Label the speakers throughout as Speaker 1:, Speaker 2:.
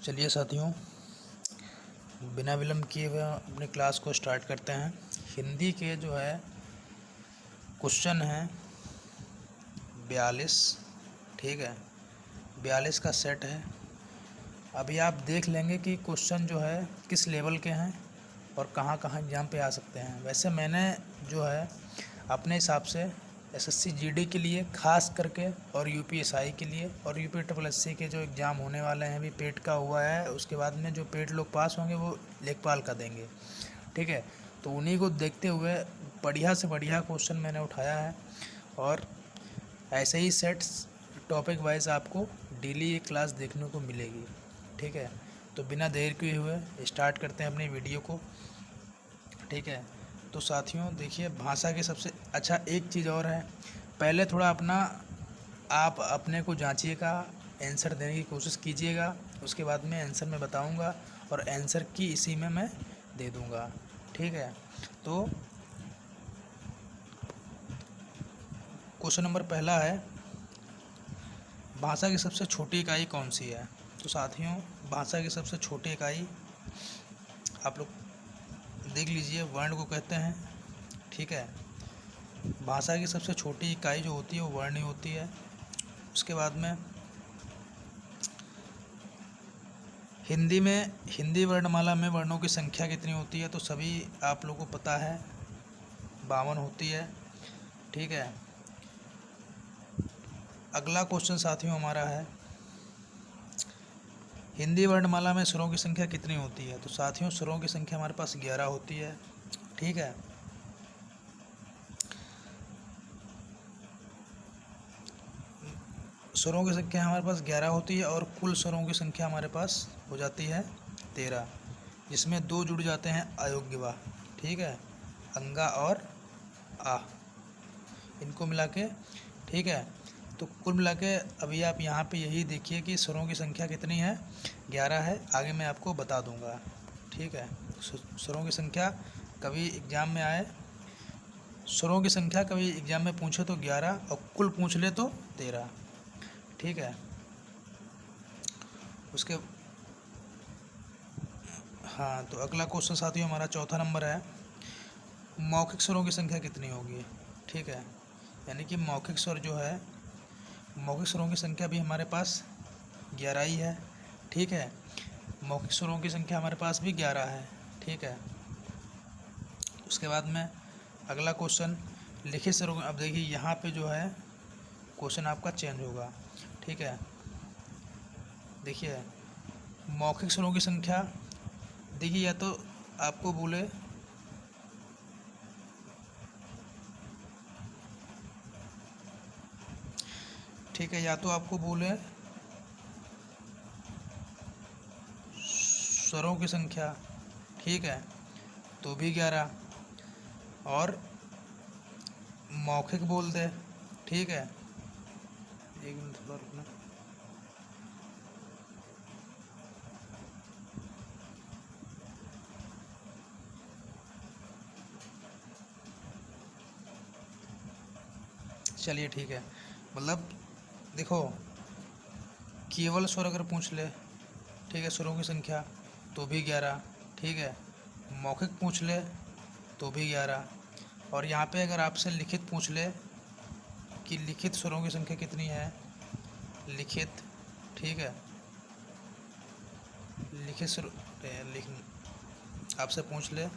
Speaker 1: चलिए साथियों, बिना विलम्ब किए हुए अपनी क्लास को स्टार्ट करते हैं। हिंदी के जो है क्वेश्चन हैं 42। ठीक है, 42 का सेट है। अभी आप देख लेंगे कि क्वेश्चन जो है किस लेवल के हैं और कहाँ कहाँ एग्ज़ाम पे आ सकते हैं। वैसे मैंने जो है अपने हिसाब से एसएससी जीडी के लिए ख़ास करके और यूपीएसआई के लिए और यूपी ट्रिपल एससी के जो एग्ज़ाम होने वाले हैं, अभी पेट का हुआ है, उसके बाद में जो पेट लोग पास होंगे वो लेखपाल का देंगे। ठीक है, तो उन्हीं को देखते हुए बढ़िया से बढ़िया क्वेश्चन मैंने उठाया है और ऐसे ही सेट्स टॉपिक वाइज आपको डेली एक क्लास देखने को मिलेगी। ठीक है, तो बिना देर किए हुए स्टार्ट करते हैं अपनी वीडियो को। ठीक है, तो साथियों देखिए, भाषा की सबसे अच्छा एक चीज़ और है, पहले थोड़ा आप अपने को जांचिएगा, आंसर देने की कोशिश कीजिएगा, उसके बाद में आंसर मैं बताऊंगा और आंसर की इसी में मैं दे दूंगा। ठीक है, तो क्वेश्चन नंबर पहला है, भाषा की सबसे छोटी इकाई कौन सी है। तो साथियों, भाषा की सबसे छोटी इकाई आप लोग देख लीजिए, वर्ण को कहते हैं। ठीक है, भाषा की सबसे छोटी इकाई जो होती है वो वर्ण ही होती है। उसके बाद में हिंदी वर्णमाला में वर्णों की संख्या कितनी होती है, तो सभी आप लोगों को पता है 52 होती है। ठीक है, अगला क्वेश्चन साथियों हमारा है, हिंदी वर्णमाला में स्वरों की संख्या कितनी होती है। तो साथियों, स्वरों की संख्या हमारे पास 11 होती है। ठीक है, स्वरों की संख्या हमारे पास 11 होती है और कुल स्वरों की संख्या हमारे पास हो जाती है 13, जिसमें 2 जुड़ जाते हैं अयोग्य वा। ठीक है, अंगा और आ, इनको मिला के। ठीक है, तो कुल मिला के अभी आप यहाँ पे यही देखिए कि स्वरों की संख्या कितनी है, 11 है। आगे मैं आपको बता दूंगा। ठीक है, स्वरों की संख्या कभी एग्ज़ाम में आए, स्वरों की संख्या कभी एग्ज़ाम में पूछे तो 11 और कुल पूछ ले तो 13। ठीक है, उसके हाँ, तो अगला क्वेश्चन साथियों हमारा चौथा नंबर है, मौखिक स्वरों की संख्या कितनी होगी। ठीक है, यानी कि मौखिक स्वर जो है, मौखिक स्वरों की संख्या भी हमारे पास 11 ही है। ठीक है, मौखिक स्वरों की संख्या हमारे पास भी 11 है। ठीक है, उसके बाद में अगला क्वेश्चन, लिखित स्वरों। अब देखिए यहाँ पे जो है क्वेश्चन आपका चेंज होगा। ठीक है, देखिए मौखिक स्वरों की संख्या, देखिए या तो आपको बोले ठीक है, या तो आपको बोले स्वरों की संख्या, ठीक है, तो भी 11, और मौखिक बोल दे। ठीक है, एक मिनट थोड़ा रुकना। चलिए ठीक है, मतलब देखो, केवल स्वर अगर पूछ ले, ठीक है, स्वरों की संख्या, तो भी 11। ठीक है, मौखिक पूछ ले तो भी 11, और यहाँ पे अगर आपसे लिखित पूछ ले कि लिखित स्वरों की संख्या कितनी है, लिखित, ठीक है, लिखित स्वर आपसे पूछ ले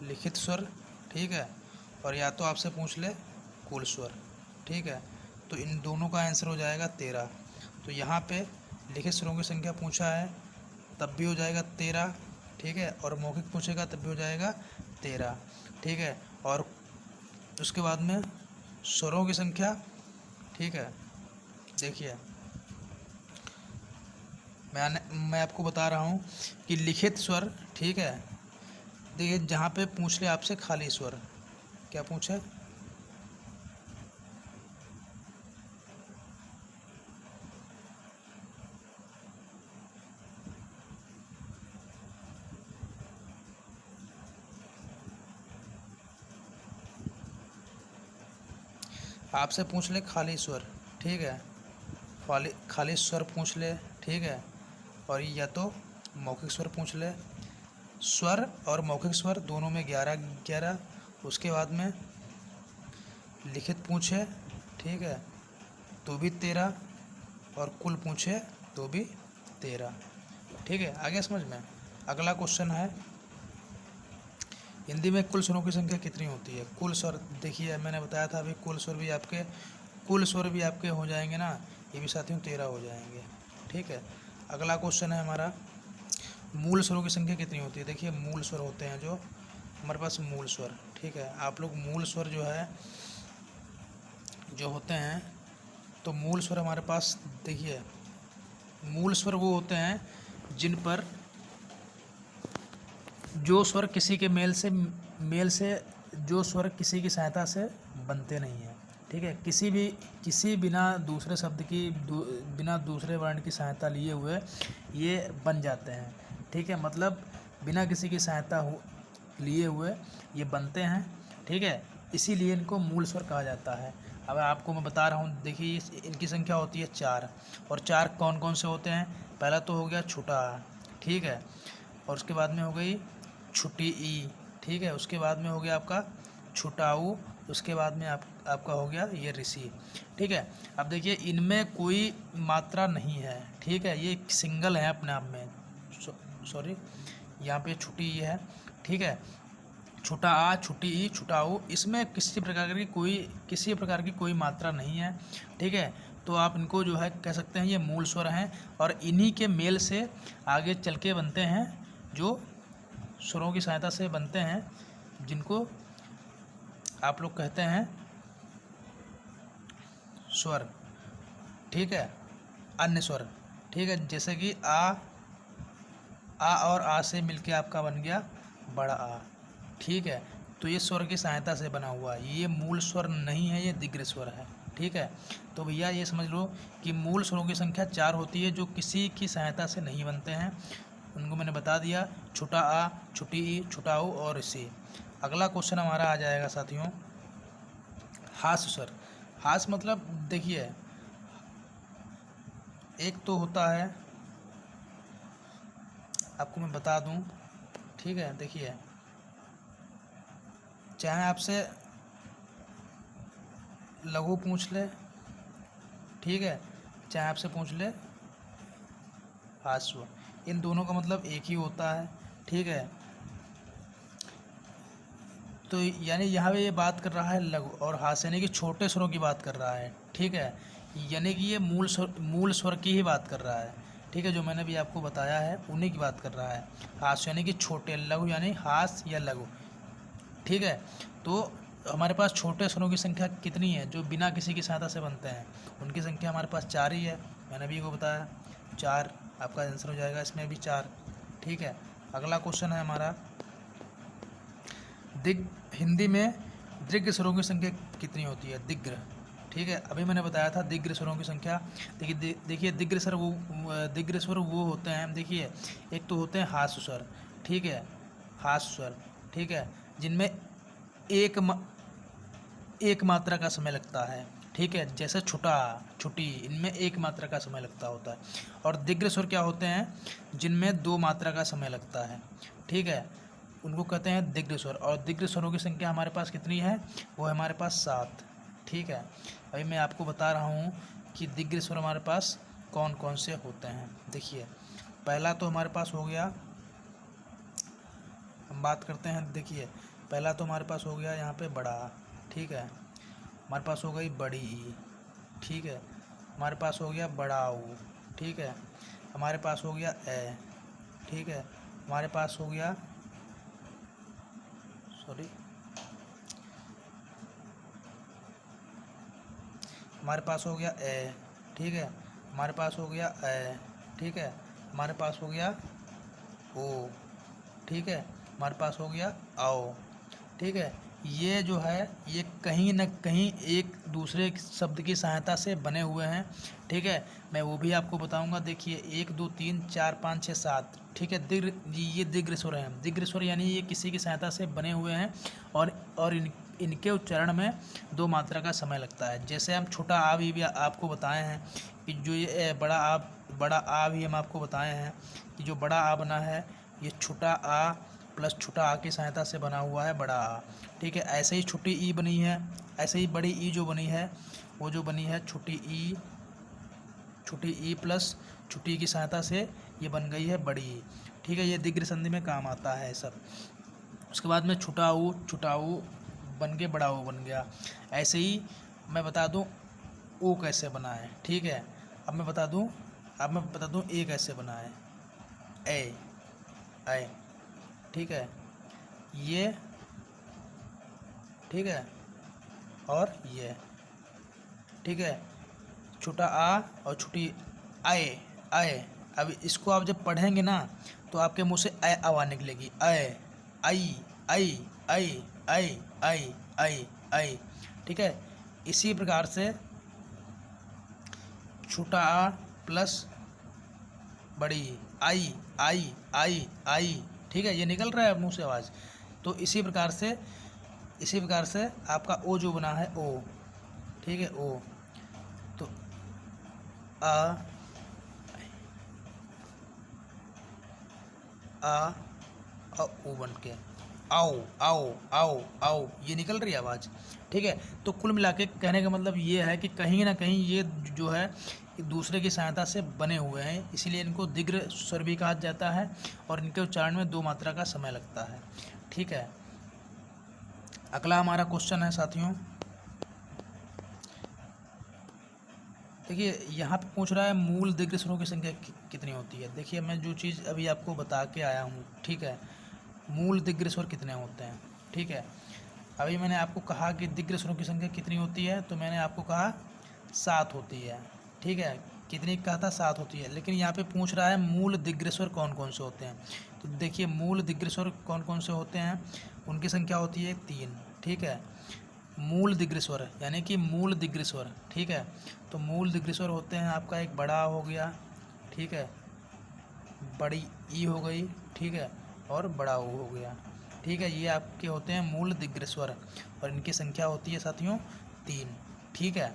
Speaker 1: लिखित स्वर, ठीक है, और या तो आपसे पूछ ले कुल स्वर। ठीक है, तो इन दोनों का आंसर हो जाएगा 13। तो यहाँ पे लिखित स्वरों की संख्या पूछा है तब भी हो जाएगा 13। ठीक है, और मौखिक पूछेगा तब भी हो जाएगा 13। ठीक है, और उसके बाद में स्वरों की संख्या, ठीक है, देखिए मैं आपको बता रहा हूँ कि लिखित स्वर, ठीक है, देखिए जहाँ पे पूछ ले आपसे खाली स्वर, क्या पूछे, आपसे पूछ ले खाली स्वर। ठीक है, खाली खाली स्वर पूछ ले, ठीक है, और या तो मौखिक स्वर पूछ ले। स्वर और मौखिक स्वर दोनों में 11-11। उसके बाद में लिखित पूछे, ठीक है, तो भी 13, और कुल पूछे तो भी 13। ठीक है, आगे समझ में। अगला क्वेश्चन है, हिंदी में कुल स्वरों की संख्या कितनी होती है? कुल स्वर, देखिए मैंने बताया था अभी, कुल स्वर भी आपके हो जाएंगे ना, ये भी साथियों 13 हो जाएंगे। ठीक है, अगला क्वेश्चन है हमारा, मूल स्वरों की संख्या कितनी होती है? देखिए मूल स्वर होते हैं जो हमारे पास मूल स्वर, ठीक है, आप लोग मूल स्वर जो होते हैं, तो मूल स्वर हमारे पास देखिए, मूल स्वर वो होते हैं जिन पर जो स्वर किसी के मेल से जो स्वर किसी की सहायता से बनते नहीं हैं। ठीक है, बिना दूसरे शब्द की बिना दूसरे वर्ण की सहायता लिए हुए ये बन जाते हैं। ठीक है, मतलब बिना किसी की सहायता लिए हुए ये बनते हैं। ठीक है, इसीलिए इनको मूल स्वर कहा जाता है। अब आपको मैं बता रहा हूँ, देखिए इनकी संख्या होती है 4, और 4 कौन कौन से होते हैं? पहला तो हो गया छोटा आ, ठीक है, और उसके बाद में हो गई छोटी ई, ठीक है, उसके बाद में हो गया आपका छोटा ऊ, उसके बाद में आपका हो गया ये ऋषि। ठीक है, अब देखिए इनमें कोई मात्रा नहीं है। ठीक है, ये सिंगल है अपने आप में, सॉरी यहाँ पे छोटी ई है। ठीक है, छोटा आ, छोटी ई, छोटा ऊ, इसमें किसी प्रकार की कोई मात्रा नहीं है। ठीक है, तो आप इनको जो है कह सकते हैं ये मूल स्वर हैं, और इन्हीं के मेल से आगे चल के बनते हैं, जो स्वरों की सहायता से बनते हैं, जिनको आप लोग कहते हैं स्वर। ठीक है, अन्य स्वर। ठीक है, जैसे कि आ और आ से मिलके आपका बन गया बड़ा आ। ठीक है, तो ये स्वर की सहायता से बना हुआ है, ये मूल स्वर नहीं है, ये दीर्घ स्वर है। ठीक है, तो भैया ये समझ लो कि मूल स्वरों की संख्या 4 होती है, जो किसी की सहायता से नहीं बनते हैं। उनको मैंने बता दिया, छोटा आ, छोटी ई, छोटा ऊ और ऋषि। अगला क्वेश्चन हमारा आ जाएगा साथियों, हास्य स्वर। हास्य मतलब देखिए, एक तो होता है, आपको मैं बता दूं, ठीक है, देखिए चाहे आपसे लघु पूछ ले, ठीक है, चाहे आपसे पूछ ले हास्य, इन दोनों का मतलब एक ही होता है। ठीक है, तो यानी यहाँ पे ये बात कर रहा है लघु और हास्य, यानी कि छोटे स्वरों की बात कर रहा है। ठीक है, यानी कि ये मूल स्वर की ही बात कर रहा है। ठीक है, जो मैंने भी आपको बताया है उन्हीं की बात कर रहा है। हास्य यानी कि छोटे, लघु यानी हास्य या लघु। ठीक है, तो हमारे पास छोटे स्वरों की संख्या कितनी है जो बिना किसी की सहायता से बनते हैं? उनकी संख्या हमारे पास 4 ही है, मैंने भी को बताया 4 आपका आंसर हो जाएगा, इसमें भी 4। ठीक है, अगला क्वेश्चन है हमारा, हिंदी में दीर्घ स्वरों की संख्या कितनी होती है? दीर्घ। ठीक है, अभी मैंने बताया था दीर्घ स्वरों की संख्या। देखिए दीर्घ स्वर वो होते हैं, देखिए एक तो होते हैं हास्य स्वर। ठीक है, हास्य स्वर, ठीक है, जिनमें एक मात्रा का समय लगता है। ठीक है, जैसे छोटा, छोटी, इनमें 1 मात्रा का समय लगता होता है। और दीर्घ स्वर क्या होते हैं? जिनमें 2 मात्रा का समय लगता है। ठीक है, उनको कहते हैं दीर्घ स्वर। और दीर्घ स्वरों की संख्या हमारे पास कितनी है? वो है हमारे पास 7। ठीक है, अभी मैं आपको बता रहा हूँ कि दीर्घ स्वर हमारे पास कौन कौन से होते हैं। देखिए पहला तो हमारे पास हो गया, हम बात करते हैं, देखिए पहला तो हमारे पास हो गया यहाँ पे बड़ा। ठीक है, हमारे पास हो गई बड़ी ई। ठीक है, हमारे पास हो गया बड़ा ऊ। ठीक है, हमारे पास हो गया ए। ठीक है, हमारे पास हो गया, सॉरी, हमारे पास हो गया ए। ठीक है, हमारे पास हो गया ए। ठीक है, हमारे पास हो गया ओ। ठीक है, हमारे पास हो गया आओ। ठीक है, ये जो है ये कहीं न कहीं एक दूसरे शब्द की सहायता से बने हुए हैं। ठीक है, मैं वो भी आपको बताऊंगा। देखिए 1 2 3 4 5 6 7। ठीक है, ये दीर्घ स्वर हैं। दीर्घ स्वर यानी ये किसी की सहायता से बने हुए हैं, और इनके उच्चारण में 2 मात्रा का समय लगता है। जैसे हम छोटा आ भी आपको बताए हैं कि जो ये बड़ा आ भी हम आपको बताए हैं कि जो बड़ा आ बना है ये छोटा आ प्लस छोटा आ की सहायता से बना हुआ है बड़ा आ। ठीक है, ऐसे ही छोटी ई बनी है, ऐसे ही बड़ी ई जो बनी है वो जो बनी है छोटी ई प्लस छोटी की सहायता से ये बन गई है बड़ी ई। ठीक है, ये दीर्घ संधि में काम आता है सब। उसके बाद में छोटा ऊ बन के बड़ा ऊ बन गया। ऐसे ही मैं बता दूं ओ कैसे बना है। ठीक है, अब मैं बता दूं ए कैसे बना है, ए। ठीक है, ये ठीक है और ये। ठीक है, छोटा आ और छोटी आए। अब इसको आप जब पढ़ेंगे ना तो आपके मुंह से ए आवाज़ निकलेगी, ए आई। ठीक है, इसी प्रकार से छोटा आ प्लस बड़ी आई। ठीक है, ये निकल रहा है मुंह से आवाज़। तो इसी प्रकार से आपका ओ जो बना है ओ। ठीक है, ओ तो आ और ओ बन के आओ ये निकल रही है आवाज़। ठीक है, तो कुल मिला के कहने का मतलब ये है कि कहीं ना कहीं ये जो है एक दूसरे की सहायता से बने हुए हैं, इसीलिए इनको दीर्घ स्वर भी कहा जाता है और इनके उच्चारण में 2 मात्रा का समय लगता है। ठीक है, अगला हमारा क्वेश्चन है साथियों, देखिए यहाँ पे पूछ रहा है मूल दीर्घ स्वरों की संख्या कितनी होती है। देखिए मैं जो चीज़ अभी आपको बता के आया हूँ, ठीक है, मूल दीर्घ स्वर कितने होते हैं। ठीक है, अभी मैंने आपको कहा कि दीर्घ स्वरों की संख्या कितनी होती है, तो मैंने आपको कहा 7 होती है। ठीक है, कितनी कहा था, 7 होती है। लेकिन यहाँ पे पूछ रहा है मूल दीर्घ स्वर कौन कौन से होते हैं। तो देखिए मूल दीर्घ स्वर कौन कौन से होते हैं, उनकी संख्या होती है 3। ठीक है, मूल दीर्घ स्वर यानी कि मूल दीर्घ स्वर। ठीक है, तो मूल दीर्घ स्वर होते हैं आपका एक बड़ा हो गया, ठीक है, बड़ी ई हो गई, ठीक है, और बड़ा ओ हो गया। ठीक है, ये आपके होते हैं मूल दीर्घ स्वर और इनकी संख्या होती है साथियों 3। ठीक है,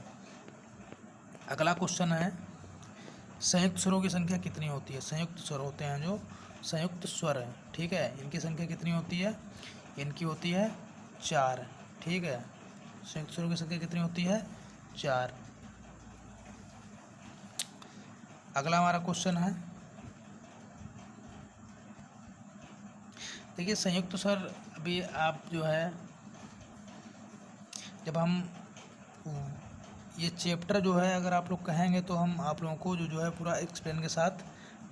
Speaker 1: अगला क्वेश्चन है संयुक्त स्वरों की संख्या कितनी होती है। संयुक्त स्वर होते हैं जो संयुक्त स्वर है, ठीक है, इनकी संख्या कितनी होती है, इनकी होती है 4। ठीक है, संयुक्त स्वरों की संख्या कितनी होती है, 4। अगला हमारा क्वेश्चन है, देखिए संयुक्त स्वर अभी आप जो है जब हम ये चैप्टर जो है अगर आप लोग कहेंगे तो हम आप लोगों को जो है पूरा एक्सप्लेन के साथ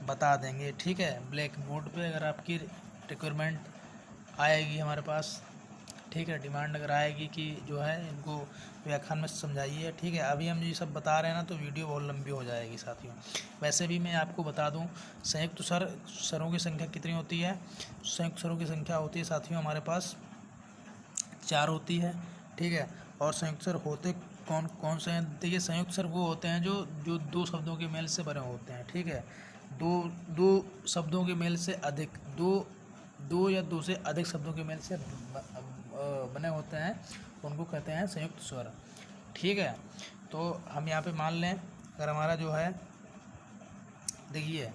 Speaker 1: बता देंगे। ठीक है, ब्लैक बोर्ड पे अगर आपकी रिक्वायरमेंट आएगी हमारे पास, ठीक है, डिमांड अगर आएगी कि जो है इनको व्याख्यान में समझाइए। ठीक है, अभी हम ये सब बता रहे हैं ना तो वीडियो बहुत लंबी हो जाएगी साथियों। वैसे भी मैं आपको बता दूं संयुक्त स्वरों की संख्या कितनी होती है। संयुक्त स्वरों की संख्या होती है साथियों हमारे पास 4 होती है। ठीक है, और संयुक्त स्वर होते कौन कौन से हैं। देखिए संयुक्त स्वर वो होते हैं जो 2 शब्दों के मेल से बने होते हैं। ठीक है, दो शब्दों के मेल से अधिक, दो या 2 से अधिक शब्दों के मेल से बने होते हैं, उनको कहते हैं संयुक्त स्वर। ठीक है, तो हम यहाँ पे मान लें अगर हमारा जो है देखिए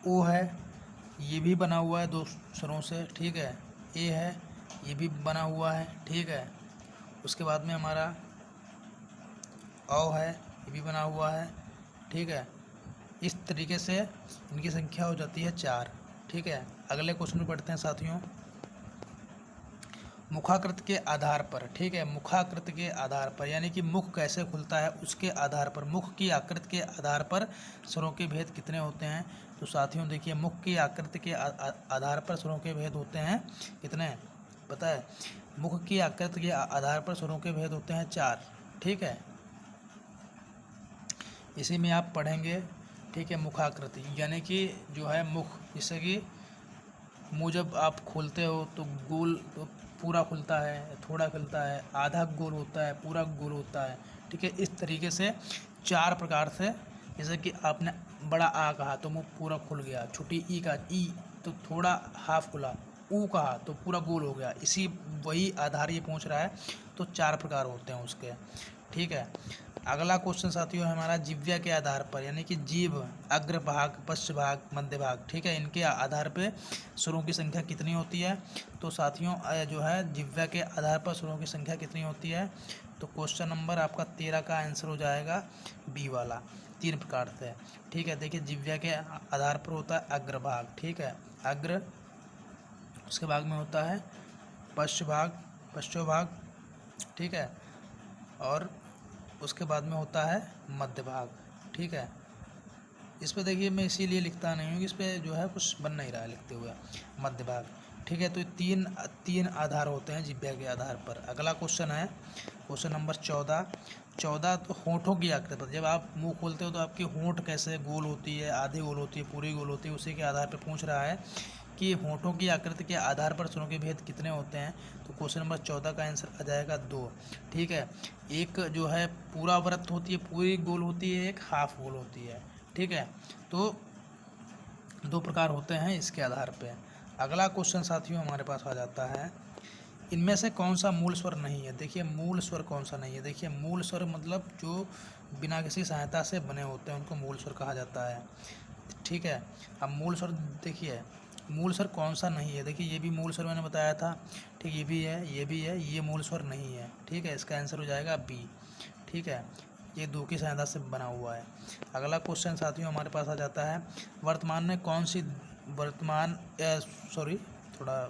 Speaker 1: ओ है, ये भी बना हुआ है 2 स्वरों से। ठीक है, ए है, ये भी बना हुआ है। ठीक है, उसके बाद में हमारा औ है, ये भी बना हुआ है। ठीक है, इस तरीके से इनकी संख्या हो जाती है 4। ठीक है, अगले क्वेश्चन में पढ़ते हैं साथियों, मुखाकृत के आधार पर। ठीक है, मुखाकृत के आधार पर यानी कि मुख कैसे खुलता है उसके आधार पर, मुख की आकृति के आधार पर स्वरों के भेद कितने होते हैं। तो साथियों देखिए मुख की आकृति के आधार पर स्वरों के भेद होते हैं कितने पता है, मुख की आकृति के आधार पर स्वरों के भेद होते हैं 4। ठीक है, इसी में आप पढ़ेंगे। ठीक है, मुखाकृति यानी कि जो है मुख, जैसे कि मुँह जब आप खोलते हो तो गोल तो पूरा खुलता है, थोड़ा खुलता है, आधा गोल होता है, पूरा गोल होता है। ठीक है, इस तरीके से 4 प्रकार से, जैसे कि आपने बड़ा आ कहा तो मुँह पूरा खुल गया, छोटी ई का ई तो थोड़ा हाफ खुला, ऊ कहा तो पूरा गोल हो गया। इसी वही आधार ये पूछ रहा है। तो 4 प्रकार होते हैं उसके, ठीक है। अगला क्वेश्चन साथियों है हमारा जिह्वा के आधार पर, यानी कि जीभ अग्र भाग, पश्च भाग, मध्य भाग, ठीक है, इनके आधार पे स्वरों की संख्या कितनी होती है। तो साथियों जो है जिह्वा के आधार पर स्वरों की संख्या कितनी होती है। तो क्वेश्चन नंबर आपका 13 का आंसर हो जाएगा बी वाला, 3 प्रकार से, ठीक है। देखिए जिह्वा के आधार पर होता है अग्रभाग, ठीक है, अग्र, उसके भाग में होता है पश्च भाग, पश्चोभाग, ठीक है, और उसके बाद में होता है मध्य भाग, ठीक है। इस पे देखिए मैं इसीलिए लिखता नहीं हूँ कि इस पर जो है कुछ बन नहीं रहा है लिखते हुए, मध्य भाग, ठीक है। तो ये तीन आधार होते हैं जिह्वा के आधार पर। अगला क्वेश्चन है क्वेश्चन नंबर 14। तो होंठों की आकृति पर, जब आप मुंह खोलते हो तो आपकी होंठ कैसे गोल होती है, आधी गोल होती है, पूरी गोल होती है, उसी के आधार पर पूछ रहा है कि होंठों की आकृति के आधार पर स्वरों के भेद कितने होते हैं। तो क्वेश्चन नंबर 14 का आंसर आ जाएगा 2, ठीक है। एक जो है पूरा वृत्त होती है, पूरी गोल होती है, एक हाफ गोल होती है, ठीक है। तो 2 प्रकार होते हैं इसके आधार पे। अगला क्वेश्चन साथियों हमारे पास आ जाता है, इनमें से कौन सा मूल स्वर नहीं है। देखिए मूल स्वर कौन सा नहीं है। देखिए मूल स्वर मतलब जो बिना किसी सहायता से बने होते हैं उनको मूल स्वर कहा जाता है, ठीक है। अब मूल स्वर देखिए, मूल स्वर कौन सा नहीं है। देखिए ये भी मूल स्वर मैंने बताया था, ठीक, ये भी है, ये भी है, ये मूल स्वर नहीं है, ठीक है। इसका आंसर हो जाएगा बी, ठीक है, ये 2 की सहायता से बना हुआ है। अगला क्वेश्चन साथियों हमारे पास आ जाता है, वर्तमान में कौन सी थोड़ा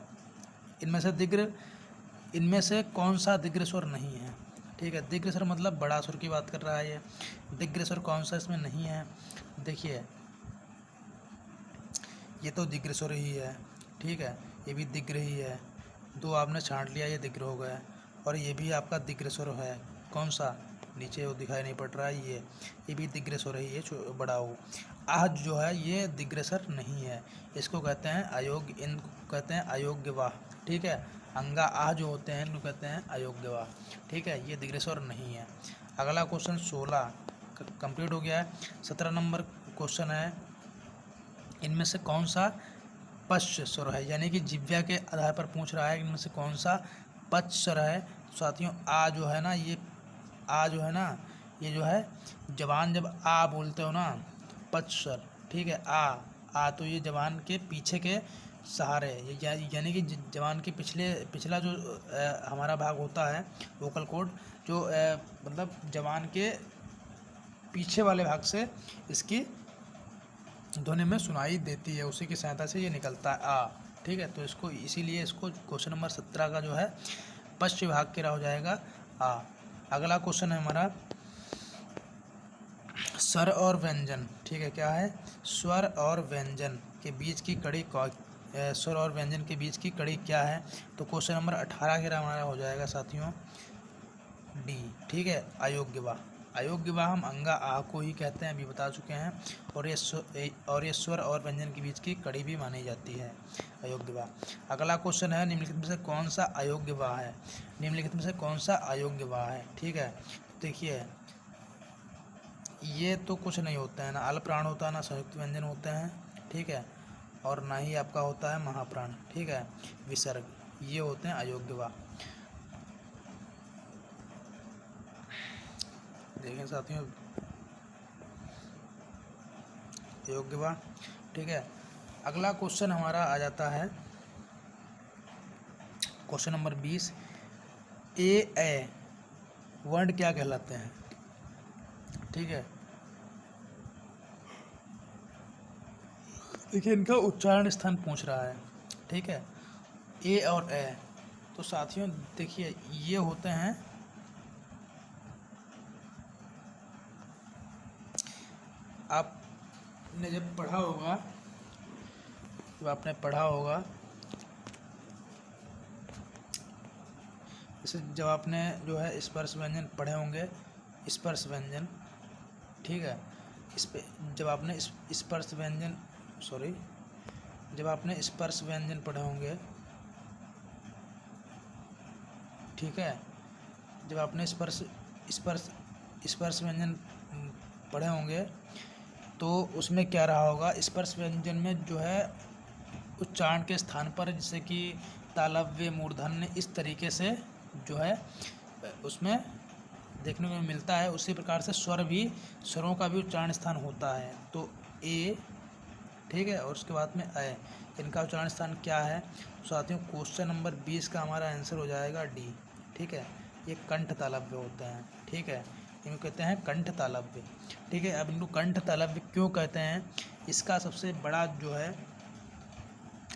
Speaker 1: इनमें से कौन सा दीर्घ स्वर नहीं है, ठीक है। दीर्घ स्वर मतलब बड़ा स्वर की बात कर रहा है ये। दीर्घ स्वर कौन सा इसमें नहीं है। देखिए ये तो दीर्घ स्वर ही है, ठीक है, ये भी दीर्घ ही है, 2 आपने छांट लिया, ये दीर्घ हो गया, और ये भी आपका दीर्घ स्वर है। कौन सा, नीचे वो दिखाई नहीं पड़ रहा है, ये भी दीर्घ स्वर है, ये बड़ा हो। आह जो है ये दीर्घ स्वर नहीं है, इसको कहते हैं अयोग्य, इनको कहते हैं अयोग्यवाह, ठीक है। अंगा आह जो होते हैं इनको कहते हैं अयोग्यवाह, ठीक है, ये दीर्घ स्वर नहीं है। अगला क्वेश्चन 16 कंप्लीट हो गया है। 17 नंबर क्वेश्चन है, इनमें से कौन सा पश्च स्वर है, यानी कि जिह्वा के आधार पर पूछ रहा है इनमें से कौन सा पश्च स्वर है। साथियों आ जो है ना, ये आ जो है ना, ये जो है जवान जब आ बोलते हो ना, तो पश्च स्वर, ठीक है। आ तो ये जवान के पीछे के सहारे, यानी कि जवान के पिछला जो हमारा भाग होता है वोकल कॉर्ड, जो मतलब जवान के पीछे वाले भाग से इसकी ध्वनि में सुनाई देती है, उसी की सहायता से ये निकलता है आ, ठीक है। तो इसको इसीलिए इसको क्वेश्चन नंबर 17 का जो है पश्च भाग के हो जाएगा आ। अगला क्वेश्चन है हमारा स्वर और व्यंजन, ठीक है, क्या है, स्वर और व्यंजन के बीच की कड़ी, स्वर और व्यंजन के बीच की कड़ी क्या है। तो क्वेश्चन नंबर 18 के हमारा हो जाएगा साथियों डी, ठीक है, अयोग्यवाह। अयोग्यवाह हम अंगा आ को ही कहते हैं, अभी बता चुके हैं, और ये स्वर और व्यंजन के बीच की कड़ी भी मानी जाती है अयोग्यवाह। अगला क्वेश्चन है, निम्नलिखित में से कौन सा अयोग्यवाह है। निम्नलिखित में से कौन सा अयोग्यवाह है, ठीक है। देखिए ये तो कुछ नहीं होता है, ना अल्पप्राण होता है, ना संयुक्त व्यंजन होते हैं, ठीक है, और ना ही आपका होता है महाप्राण, ठीक है, विसर्ग, ये होते हैं अयोग्यवाह। देखें साथियों अयोग्यवाह, ठीक है। अगला क्वेश्चन हमारा आ जाता है क्वेश्चन नंबर 20, ए वर्ण क्या कहलाते हैं, ठीक है। देखिए इनका उच्चारण स्थान पूछ रहा है, ठीक है, ए और ए। तो साथियों देखिए ये होते हैं, आपने जब पढ़ा होगा, जैसे जब आपने जो है स्पर्श व्यंजन पढ़े होंगे, स्पर्श व्यंजन, ठीक है, इस पे जब आपने स्पर्श व्यंजन जब आपने स्पर्श व्यंजन पढ़े होंगे, ठीक है, जब आपने स्पर्श व्यंजन पढ़े होंगे तो उसमें क्या रहा होगा, स्पर्श व्यंजन में जो है उच्चारण के स्थान पर, जैसे कि तालव्य, मूर्धन्य, इस तरीके से जो है उसमें देखने को मिलता है। उसी प्रकार से स्वर भी, स्वरों का भी उच्चारण स्थान होता है। तो ए, ठीक है, और उसके बाद में अय, इनका उच्चारण स्थान क्या है? साथियों क्वेश्चन नंबर 20 का हमारा आंसर हो जाएगा डी। ठीक है, ये कंठ तालव्य होते हैं। ठीक है, इनको कहते हैं कंठ तालव्य। ठीक है, अब इनको कंठ तालव्य क्यों कहते हैं? इसका सबसे बड़ा जो है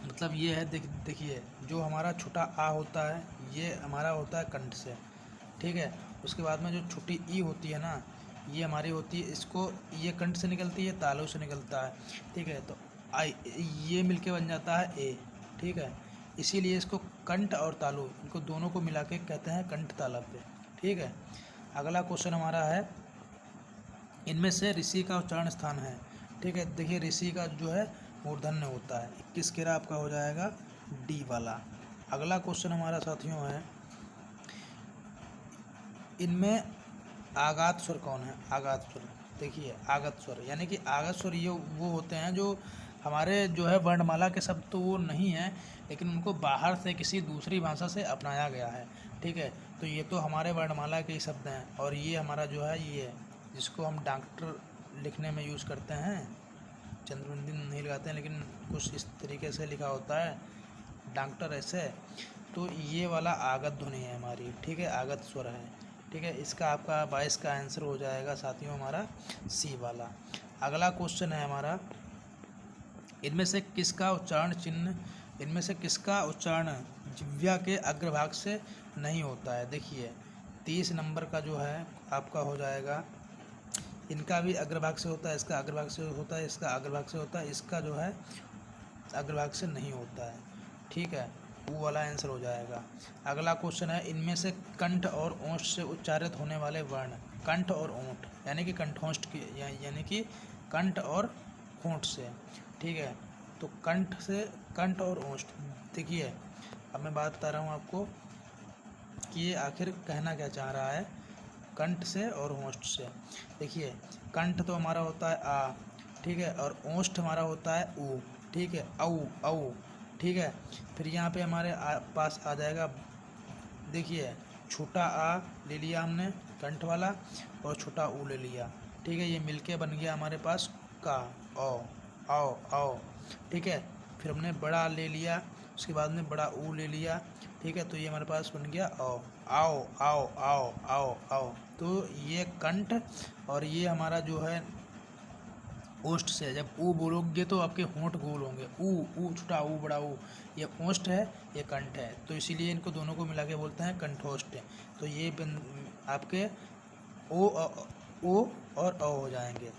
Speaker 1: मतलब ये है, देखिए जो हमारा छोटा आ होता है ये हमारा होता है कंठ से। ठीक है, उसके बाद में जो छोटी ई होती है ना, ये हमारी होती है, इसको ये कंठ से निकलती है, तालु से निकलता है। ठीक है, तो आई, ये मिलके बन जाता है ए। ठीक है, इसीलिए इसको कंठ और तालु, इनको दोनों को मिला के कहते हैं कंठ तालव्य। ठीक है, अगला क्वेश्चन हमारा है, इनमें से ऋषि का उच्चारण स्थान है। ठीक है, देखिए ऋषि का जो है मूर्धन्य होता है। 21 केरा आपका हो जाएगा डी वाला। अगला क्वेश्चन हमारा साथियों है, इनमें आगात स्वर कौन है? आगात स्वर, देखिए आगत स्वर, यानी कि आगत स्वर ये वो होते हैं जो हमारे जो है वर्णमाला के शब्द तो वो नहीं है, लेकिन उनको बाहर से किसी दूसरी भाषा से अपनाया गया है। ठीक है, तो ये तो हमारे वर्णमाला के ही शब्द हैं, और ये हमारा जो है ये जिसको हम डॉक्टर लिखने में यूज़ करते हैं, चंद्रबिंदी नहीं लगाते हैं, लेकिन कुछ इस तरीके से लिखा होता है डॉक्टर ऐसे, तो ये वाला आगत ध्वनि है हमारी। ठीक है, आगत स्वर है। ठीक है, इसका आपका 22 का आंसर हो जाएगा साथियों हमारा सी वाला। अगला क्वेश्चन है हमारा, इनमें से किसका उच्चारण चिन्ह, इनमें से किसका उच्चारण जिह्वा के अग्रभाग से नहीं होता है? देखिए 30 नंबर का जो है आपका हो जाएगा, इनका भी अग्रभाग से होता है, इसका अग्रभाग से होता है, इसका अग्रभाग से होता है, इसका जो है अग्रभाग से नहीं होता है। ठीक है, वो वाला आंसर हो जाएगा। अगला क्वेश्चन है, इनमें से कंठ और ओष्ठ से उच्चारित होने वाले वर्ण, कंठ और ओंठ, यानी कि कंठोष्ठ की, यानी कि कंठ और होंठ से। ठीक है, तो कंठ से, कंठ और ओष्ठ, देखिए अब मैं बात बता रहा हूँ आपको कि ये आखिर कहना क्या चाह रहा है, कंठ से और ओष्ठ से। देखिए कंठ तो हमारा होता है आ, ठीक है, और ओष्ठ हमारा होता है ऊ। ठीक है, औ औ। ठीक है, फिर यहाँ पे हमारे पास आ जाएगा, देखिए छोटा आ ले लिया हमने कंठ वाला, और छोटा ऊ ले लिया। ठीक है, ये मिलके बन गया हमारे पास का, औ आओ आओ। ठीक है, फिर हमने बड़ा ले लिया, उसके बाद में बड़ा ऊ ले लिया। ठीक है, तो ये हमारे पास बन गया औ, आओ आओ आओ आओ आओ। तो ये कंठ, और ये हमारा जो है ओष्ठ से, जब ऊ बोलोगे तो आपके होंठ गोल होंगे, ऊ छोटा ऊ बड़ा ऊ, ये ओष्ठ है, ये कंठ है, तो इसीलिए इनको दोनों को मिला के बोलते हैं कंठोष्ठ। तो ये आपके ओ और अ हो जाएंगे।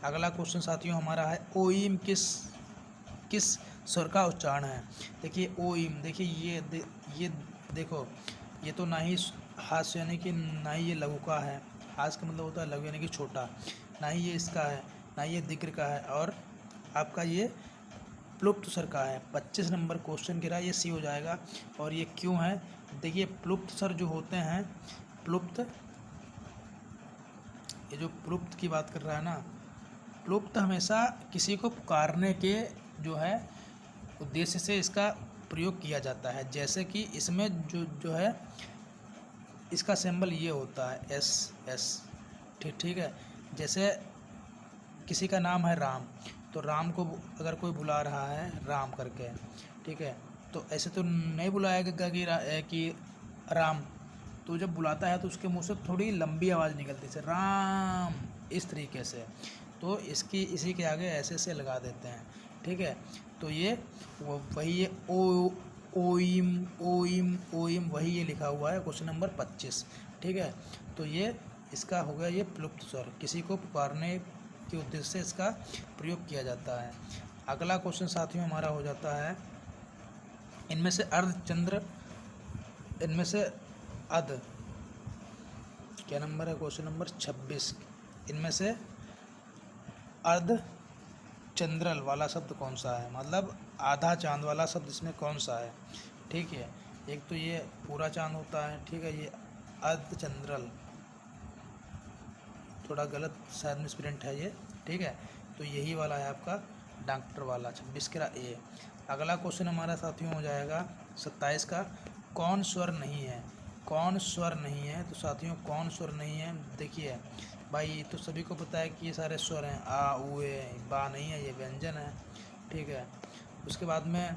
Speaker 1: अगला क्वेश्चन साथियों हमारा है, ओईम किस स्वर का उच्चारण है? देखिए ओईम, देखिए ये देखो, ये तो ना ही हास्य यानी कि ना ही ये लघु का है, हास्य का मतलब होता है लघु यानी कि छोटा, ना ही ये इसका है, ना ये दिक्र का है, और आपका ये प्लुप्त स्वर का है। 25 नंबर क्वेश्चन गिरा, ये सी हो जाएगा। और ये क्यों है? देखिए प्लुप्त स्वर जो होते हैं, प्लुप्त, ये जो प्लुप्त की बात कर रहा है ना, प्लुप्त हमेशा किसी को पुकारने के जो है उद्देश्य से इसका प्रयोग किया जाता है। जैसे कि इसमें जो है इसका सिंबल ये होता है एस एस। ठीक है, जैसे किसी का नाम है राम, तो राम को अगर कोई बुला रहा है राम करके, ठीक है, तो ऐसे तो नहीं बुलाएगा कि राम, तो जब बुलाता है तो उसके मुंह से थोड़ी लंबी आवाज़ निकलती है, जैसे राम, इस तरीके से, तो इसी के आगे ऐसे लगा देते हैं। ठीक है, तो ये वही है ओइम ओइम ओइम, वही ये लिखा हुआ है क्वेश्चन नंबर 25। ठीक है, तो ये इसका हो गया ये प्लुप्त स्वर, किसी को पुकारने के उद्देश्य से इसका प्रयोग किया जाता है। अगला क्वेश्चन साथियों हमारा हो जाता है, इनमें से अर्धचंद्र, इनमें से अध, क्या नंबर है? Question number 26। इनमें से अर्ध चंद्रल वाला शब्द कौन सा है? मतलब आधा चांद वाला शब्द इसमें कौन सा है? ठीक है, एक तो ये पूरा चांद होता है, ठीक है, ये अर्धचंद्रल, थोड़ा गलत शायद मिसप्रिंट है ये। ठीक है, तो यही वाला है आपका डॉक्टर वाला 26 का ए। अगला क्वेश्चन हमारा साथियों हो जाएगा 27 का, कौन स्वर नहीं है? कौन स्वर नहीं है? तो साथियों कौन स्वर नहीं है, देखिए भाई तो सभी को पता है कि ये सारे स्वर हैं, आ उ ए, बा नहीं है, ये व्यंजन है, ठीक है। उसके बाद में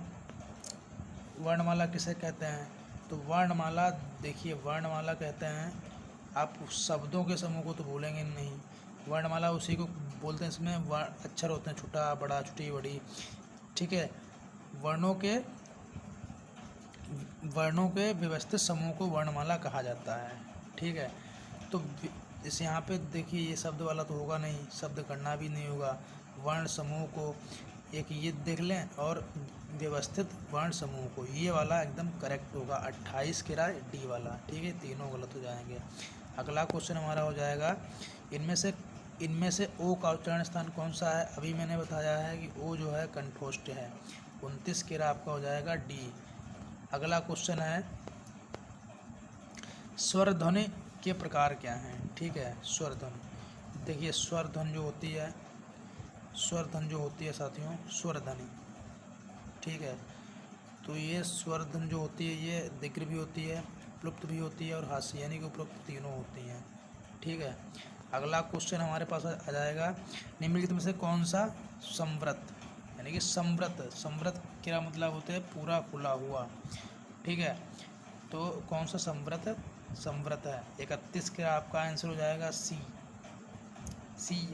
Speaker 1: वर्णमाला किसे कहते हैं? तो वर्णमाला, देखिए वर्णमाला कहते हैं, आप शब्दों के समूह को तो भूलेंगे नहीं, वर्णमाला उसी को बोलते हैं, इसमें वर्ण अक्षर होते हैं, छोटा बड़ा छोटी बड़ी, ठीक है। वर्णों के व्यवस्थित समूह को वर्णमाला कहा जाता है, ठीक है। तो इस यहाँ पे देखिए ये शब्द वाला तो होगा नहीं, शब्द करना भी नहीं होगा, वर्ण समूह को एक ये देख लें, और व्यवस्थित वर्ण समूह को, ये वाला एकदम करेक्ट होगा, 28 के राय डी वाला, ठीक है, तीनों गलत हो जाएंगे। अगला क्वेश्चन हमारा हो जाएगा, इनमें से ओ का उच्चारण स्थान कौन सा है? अभी मैंने बताया है कि ओ जो है कंठोष्ठ है, 29 के राय आपका हो जाएगा डी। अगला क्वेश्चन है, स्वर ध्वनि के प्रकार क्या हैं? ठीक है, स्वर ध्वनि, देखिए स्वर ध्वनि जो होती है, स्वर ध्वनि जो होती है साथियों, स्वर ध्वनि, ठीक है। तो ये स्वर ध्वनि जो होती है ये दीर्घ भी होती है, प्लुप्त भी होती है और हास्य, यानी कि उपरोक्त तीनों होती हैं, ठीक है। अगला क्वेश्चन हमारे पास आ जाएगा, निम्नलिखित में से कौन सा संवृत, यानी कि संवृत क्या मतलब होते हैं? पूरा खुला हुआ, ठीक है। तो कौन सा संवृत है? 31 का आपका आंसर हो जाएगा सी।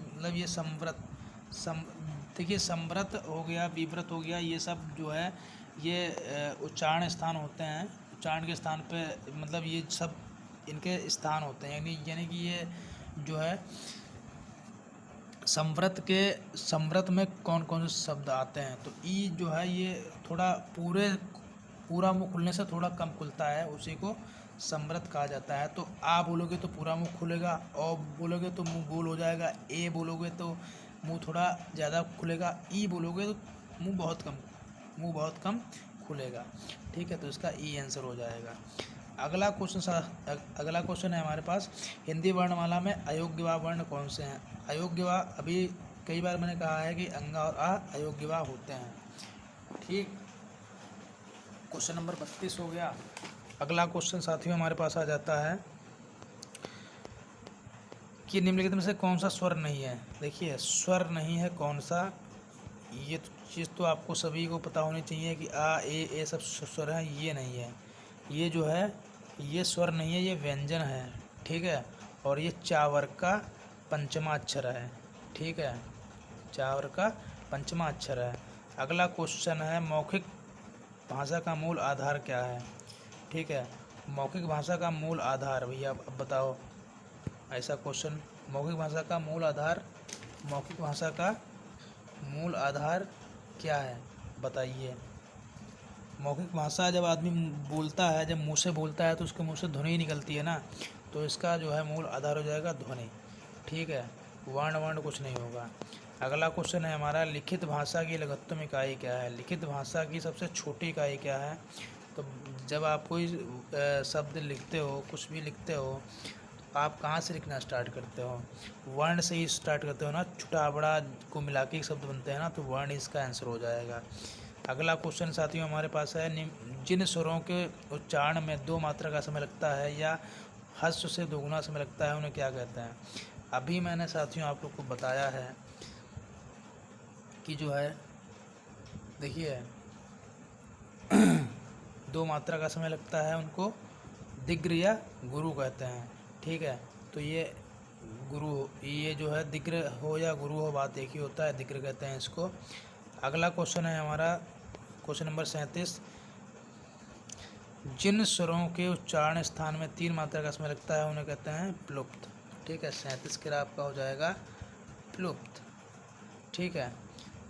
Speaker 1: मतलब ये संवृत, देखिए संवृत हो गया, विव्रत हो गया, ये सब जो है ये उच्चारण स्थान होते हैं, उच्चारण के स्थान पे, मतलब ये सब इनके स्थान होते हैं, यानी कि ये जो है संवृत में कौन कौन से शब्द आते हैं? तो ई जो है ये थोड़ा पूरा मुंह खुलने से थोड़ा कम खुलता है, उसी को संवृत कहा जाता है। तो आ बोलोगे तो पूरा मुंह खुलेगा, औ बोलोगे तो मुंह गोल हो जाएगा, ए बोलोगे तो मुंह थोड़ा ज़्यादा खुलेगा, ई बोलोगे तो मुंह बहुत कम खुलेगा, ठीक है। तो इसका ई आंसर हो जाएगा। अगला क्वेश्चन है हमारे पास, हिंदी वर्णमाला में अयोग्यवा वर्ण कौन से हैं? अयोग्यवा, अभी कई बार मैंने कहा है कि अंगा और आ अयोग्यवा होते हैं, ठीक। क्वेश्चन नंबर 32 हो गया। अगला क्वेश्चन साथियों हमारे पास आ जाता है कि निम्नलिखित में से कौन सा स्वर नहीं है? देखिए स्वर नहीं है कौन सा, ये चीज़ तो आपको सभी को पता होनी चाहिए कि आ ए सब स्वर हैं, ये नहीं है, ये जो है ये स्वर नहीं है, ये व्यंजन है, ठीक है। और ये चावर का पंचमा अक्षर है, ठीक है, चावर का पंचमा अक्षर है। अगला क्वेश्चन है, मौखिक भाषा का मूल आधार क्या है? ठीक है, मौखिक भाषा का मूल आधार, भैया अब बताओ ऐसा क्वेश्चन, मौखिक भाषा का मूल आधार क्या है, बताइए। मौखिक भाषा जब आदमी बोलता है, जब मुंह से बोलता है तो उसके मुंह से ध्वनि निकलती है ना, तो इसका जो है मूल आधार हो जाएगा ध्वनि, ठीक है, वर्ण कुछ नहीं होगा। अगला क्वेश्चन है हमारा, लिखित भाषा की लघुत्तम इकाई क्या है? लिखित भाषा की सबसे छोटी इकाई क्या है? तो जब आप कोई शब्द लिखते हो, कुछ भी लिखते हो, तो आप कहाँ से लिखना स्टार्ट करते हो? वर्ण से ही स्टार्ट करते हो ना, छोटा बड़ा को मिला के शब्द बनते हैं ना, तो वर्ण इसका आंसर हो जाएगा। अगला क्वेश्चन साथियों हमारे पास है, जिन स्वरों के उच्चारण में 2 मात्रा का समय लगता है या हस्व से दोगुना समय लगता है, उन्हें क्या कहते हैं? अभी मैंने साथियों आप लोग को बताया है कि जो है देखिए 2 मात्रा का समय लगता है, उनको दिग्र या गुरु कहते हैं, ठीक है। तो ये जो है दिग्र हो या गुरु हो, बात एक ही होता है, दिग्र कहते हैं इसको। अगला क्वेश्चन है हमारा क्वेश्चन नंबर 37, जिन स्वरों के उच्चारण स्थान में 3 मात्रा का समय लगता है, उन्हें कहते हैं प्लुप्त, ठीक है। 37 के आपका हो जाएगा प्लुप्त, ठीक है।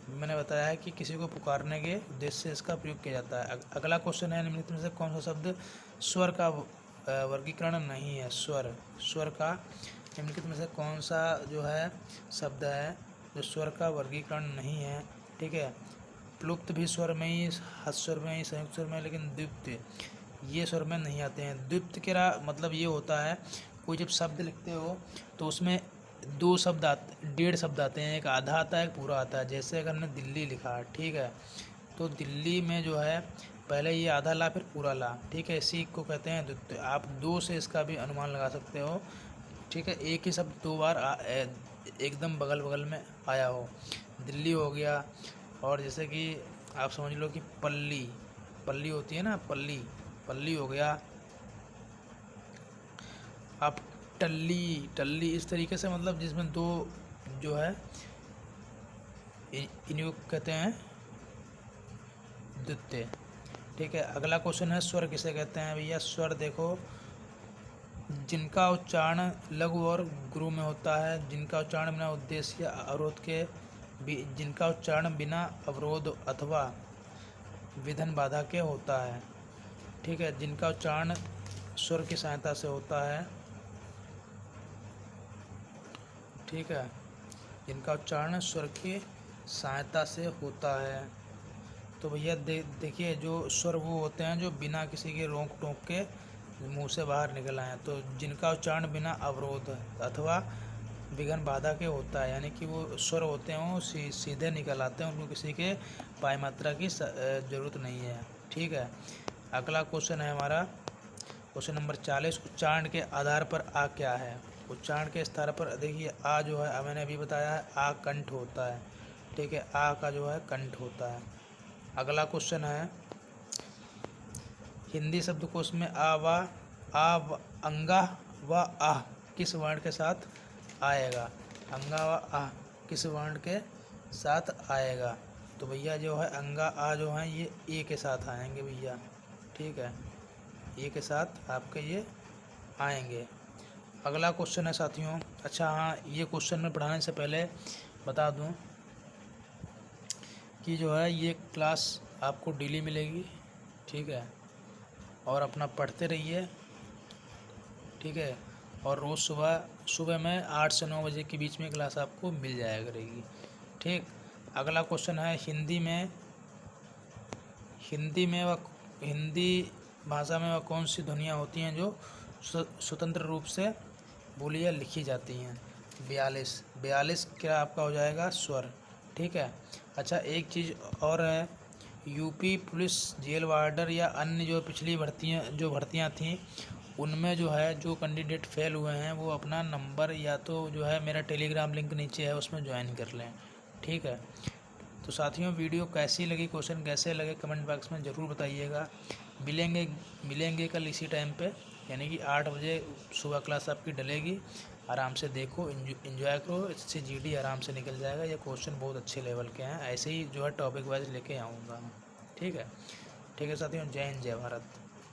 Speaker 1: मैंने बताया है कि किसी को पुकारने के उद्देश्य से इसका प्रयोग किया जाता है। अगला क्वेश्चन है, निम्नलिखित में से कौन सा शब्द स्वर का वर्गीकरण नहीं है? स्वर का निम्नलिखित में से कौन सा जो है शब्द है जो स्वर का वर्गीकरण नहीं है? ठीक है, प्लुप्त भी स्वर में ही, हस्त स्वर में ही, संयुक्त स्वर में, लेकिन द्वित्व ये स्वर में नहीं आते हैं। द्वित्व का मतलब ये होता है, कोई जब शब्द लिखते हो तो उसमें 2 शब्द 1.5 शब्द आते हैं, एक आधा आता है, एक पूरा आता है। जैसे अगर हमने दिल्ली लिखा, ठीक है, तो दिल्ली में जो है पहले ये आधा ला फिर पूरा ला, ठीक है, इसी को कहते हैं द्वित्व। आप दो से इसका भी अनुमान लगा सकते हो, ठीक है, एक ही शब्द दो बार एकदम बगल बगल में आया हो, दिल्ली हो गया। और जैसे कि आप समझ लो कि पल्ली, पल्ली होती है ना, पल्ली, पल्ली हो गया। आप टल्ली, टल्ली, इस तरीके से मतलब जिसमें दो जो है इनको कहते हैं द्वितीय, ठीक है। अगला क्वेश्चन है स्वर किसे कहते हैं भैया। स्वर देखो, जिनका उच्चारण लघु और गुरु में होता है, जिनका उच्चारण बिना उद्देश्य या अवरोध के, जिनका उच्चारण बिना अवरोध अथवा विधन बाधा के होता है, ठीक है, जिनका उच्चारण स्वर की सहायता से होता है, ठीक है, जिनका उच्चारण स्वर की सहायता से होता है। तो भैया देखिए जो स्वर वो होते हैं जो बिना किसी के रोक टोक के मुंह से बाहर निकल आए, तो जिनका उच्चारण बिना अवरोध अथवा विघ्न बाधा के होता है, यानी कि वो स्वर होते हैं वो सीधे निकल आते हैं, उनको किसी के पाई मात्रा की ज़रूरत नहीं है, ठीक है। अगला क्वेश्चन है हमारा क्वेश्चन नंबर 40, उच्चारण के आधार पर आ क्या है। उच्चारण के स्तर पर देखिए आ जो है मैंने अभी बताया है, आ कंठ होता है, ठीक है, आ का जो है कंठ होता है। अगला क्वेश्चन है हिंदी शब्दकोश में अंगा व आह किस वर्ण के साथ आएगा। अंगा व आह किस वर्ण के साथ आएगा। तो भैया जो है अंगा आ जो है ये ए के साथ आएंगे भैया, ठीक है, ए के साथ आपके ये आएंगे। अगला क्वेश्चन है साथियों, अच्छा हाँ, ये क्वेश्चन में पढ़ाने से पहले बता दूं कि जो है ये क्लास आपको डेली मिलेगी, ठीक है, और अपना पढ़ते रहिए, ठीक है, और रोज़ सुबह में 8 से 9 बजे के बीच में क्लास आपको मिल जाया करेगी, ठीक। अगला क्वेश्चन है हिंदी भाषा में वह कौन सी ध्वनियाँ होती हैं जो स्वतंत्र रूप से बोली या लिखी जाती हैं। 42 क्या आपका हो जाएगा स्वर, ठीक है। अच्छा एक चीज़ और है, यूपी पुलिस जेल वार्डर या अन्य जो पिछली भर्तियां थीं उनमें जो है जो कैंडिडेट फेल हुए हैं वो अपना नंबर या तो जो है मेरा टेलीग्राम लिंक नीचे है उसमें ज्वाइन कर लें, ठीक है। तो साथियों वीडियो कैसी लगी, क्वेश्चन कैसे लगे कमेंट बॉक्स में ज़रूर बताइएगा। मिलेंगे कल इसी टाइम पे, यानी कि 8 बजे सुबह क्लास आपकी डलेगी। आराम से देखो, एंजॉय करो, इससे जीडी आराम से निकल जाएगा। ये क्वेश्चन बहुत अच्छे लेवल के हैं, ऐसे ही जो है टॉपिक वाइज लेके आऊँगा, ठीक है। ठीक है साथियों, जय हिंद जय भारत।